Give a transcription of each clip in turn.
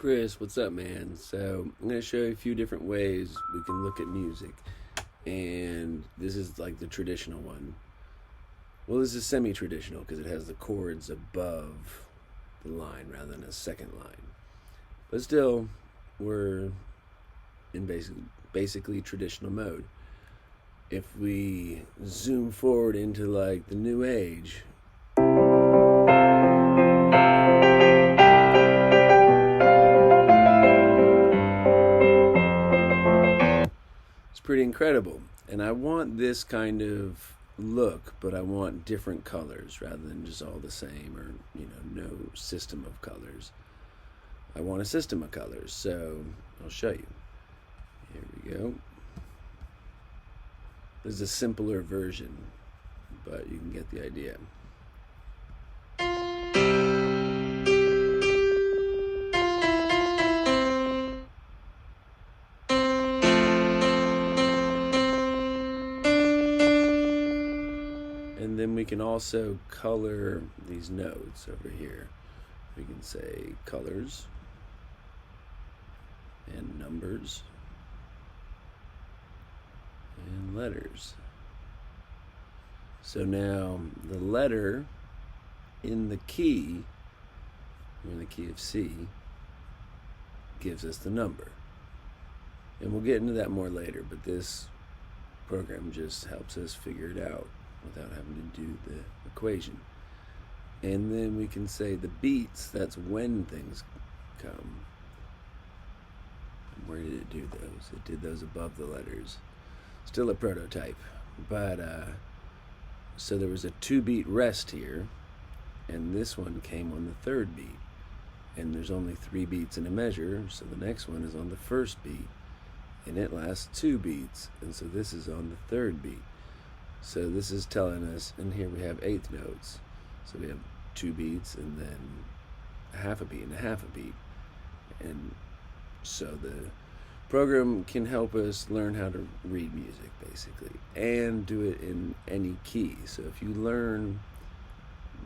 Chris, what's up, man? So I'm going to show you a few different ways we can look at music. And this is like the traditional one. Well, this is semi-traditional because it has the chords above the line rather than a second line. But still, we're in basically traditional mode. If we zoom forward into like the new age, pretty incredible. And I want this kind of look, but I want different colors rather than just all the same, or no system of colors. I want a system of colors, so I'll show you. Here we go. This is a simpler version, but you can get the idea. And then we can also color these notes over here. We can say colors and numbers and letters. So now the letter in the key, or in the key of C, gives us the number. And we'll get into that more later, but this program just helps us figure it out without having to do the equation. And then we can say the beats, that's when things come. Where did it do those? It did those above the letters. Still a prototype, but so there was a 2-beat rest here, and this one came on the 3rd beat. And there's only 3 beats in a measure, so the next one is on the 1st beat, and it lasts 2 beats, and so this is on the 3rd beat. So this is telling us, and here we have 8th notes. So we have 2 beats and then a half a beat and a half a beat. And so the program can help us learn how to read music, basically, and do it in any key. So if you learn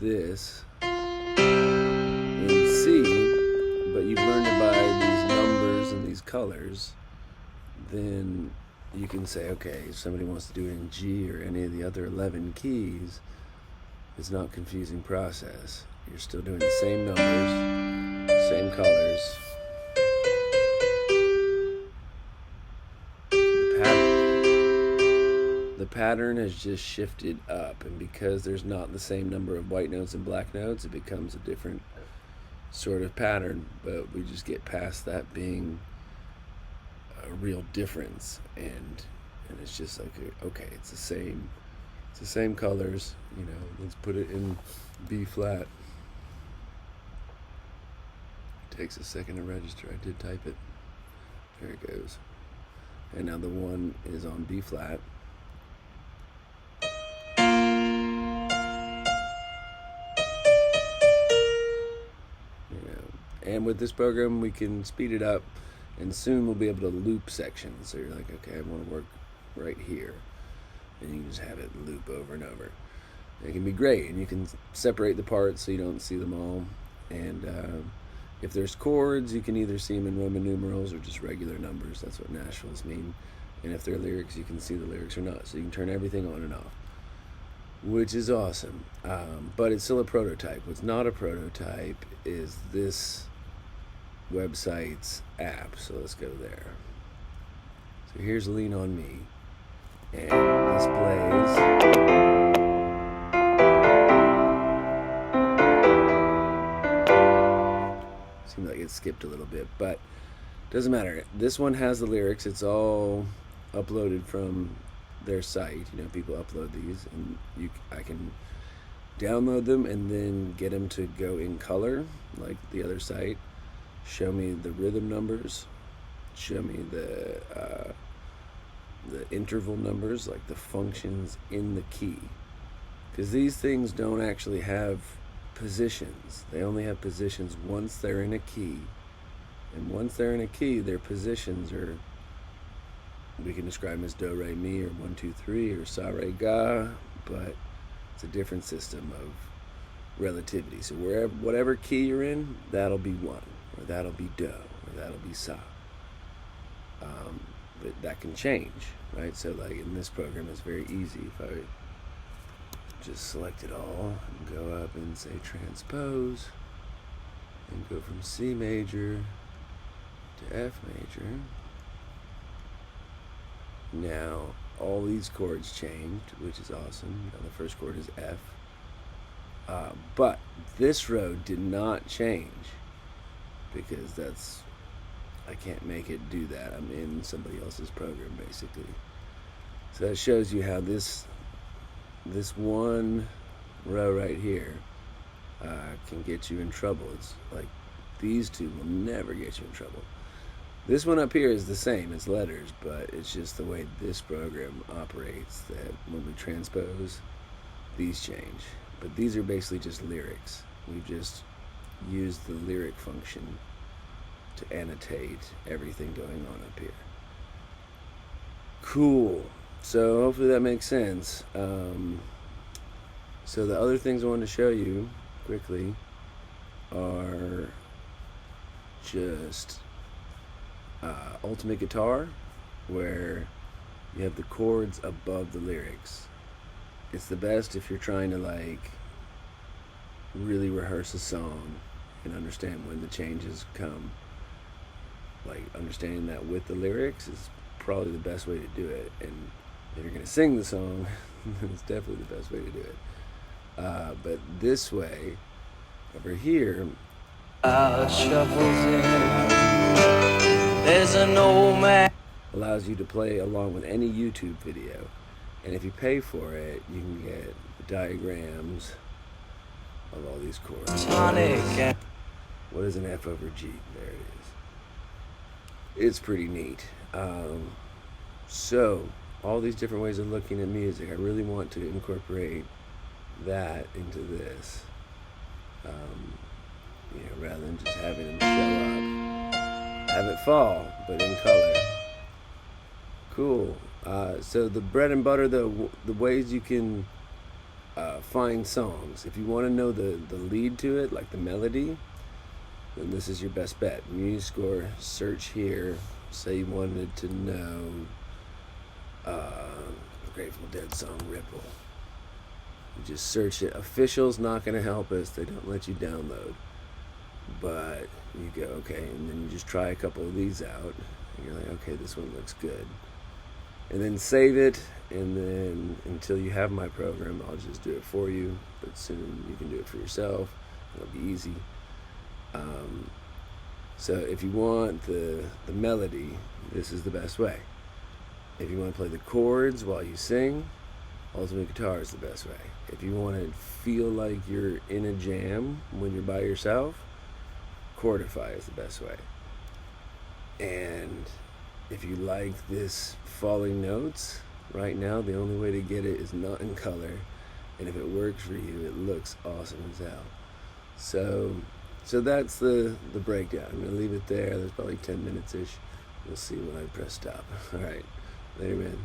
this in C, but you've learned it by these numbers and these colors, then you can say, okay, if somebody wants to do it in G or any of the other 11 keys, it's not a confusing process. You're still doing the same numbers, same colors. The pattern has just shifted up, and because there's not the same number of white notes and black notes, it becomes a different sort of pattern, but we just get past that being a real difference, and it's just like, okay, it's the same colors, let's put it in B flat. It takes a second to register. I did type it. There it goes. And now the one is on B flat. And with this program we can speed it up, and soon we'll be able to loop sections. So you're like, okay, I want to work right here. And you can just have it loop over and over. It can be great, and you can separate the parts so you don't see them all. And if there's chords, you can either see them in Roman numerals or just regular numbers. That's what naturals mean. And if they're lyrics, you can see the lyrics or not. So you can turn everything on and off, which is awesome. But it's still a prototype. What's not a prototype is this website's app. So let's go there. So here's Lean On Me, and this plays. Seems like it skipped a little bit, but doesn't matter. This one has the lyrics. It's all uploaded from their site. People upload these, and I can download them and then get them to go in color like the other site. Show me the rhythm numbers, show me the interval numbers, like the functions in the key, because these things don't actually have positions. They only have positions once they're in a key, and once they're in a key, their positions are, we can describe them as do, re, mi, or 1, 2, 3, or sa, re, ga, but it's a different system of relativity. So whatever key you're in, that'll be 1. or that'll be do, or that'll be sa. But that can change, right? So like in this program, it's very easy. If I just select it all and go up and say transpose and go from C major to F major. Now all these chords changed, which is awesome. Now the first chord is F. But this row did not change because I can't make it do that. I'm in somebody else's program basically. So that shows you how this one row right here can get you in trouble. It's like these two will never get you in trouble. This one up here is the same, it's letters, but it's just the way this program operates that when we transpose, these change. But these are basically just lyrics. We've just used the lyric function to annotate everything going on up here. Cool. So hopefully that makes sense. So the other things I wanted to show you quickly are just ultimate guitar, where you have the chords above the lyrics. It's the best if you're trying to like really rehearse a song and understand when the changes come. Like understanding that with the lyrics is probably the best way to do it. And if you're gonna sing the song, then it's definitely the best way to do it. But this way, over here, there's an old man allows you to play along with any YouTube video, and if you pay for it, you can get diagrams of all these chords. What is an F over G? There it is. It's pretty neat. So all these different ways of looking at music, I really want to incorporate that into this, rather than just having them show up, have it fall, but in color. Cool. So the bread and butter, the ways you can find songs. If you want to know the lead to it, like the melody, then this is your best bet. MuseScore, search here. Say you wanted to know Grateful Dead song Ripple. You just search it. Official's not going to help us. They don't let you download. But you go, okay, and then you just try a couple of these out. And you're like, okay, this one looks good. And then save it, and then until you have my program, I'll just do it for you. But soon you can do it for yourself. It'll be easy. So if you want the melody, this is the best way. If you want to play the chords while you sing, ultimate guitar is the best way. If you want to feel like you're in a jam when you're by yourself, Chordify is the best way. And if you like this falling notes, right now the only way to get it is not in color. And if it works for you, it looks awesome as hell. So that's the breakdown. I'm going to leave it there. There's probably 10 minutes-ish. We'll see when I press stop. All right. Later, man.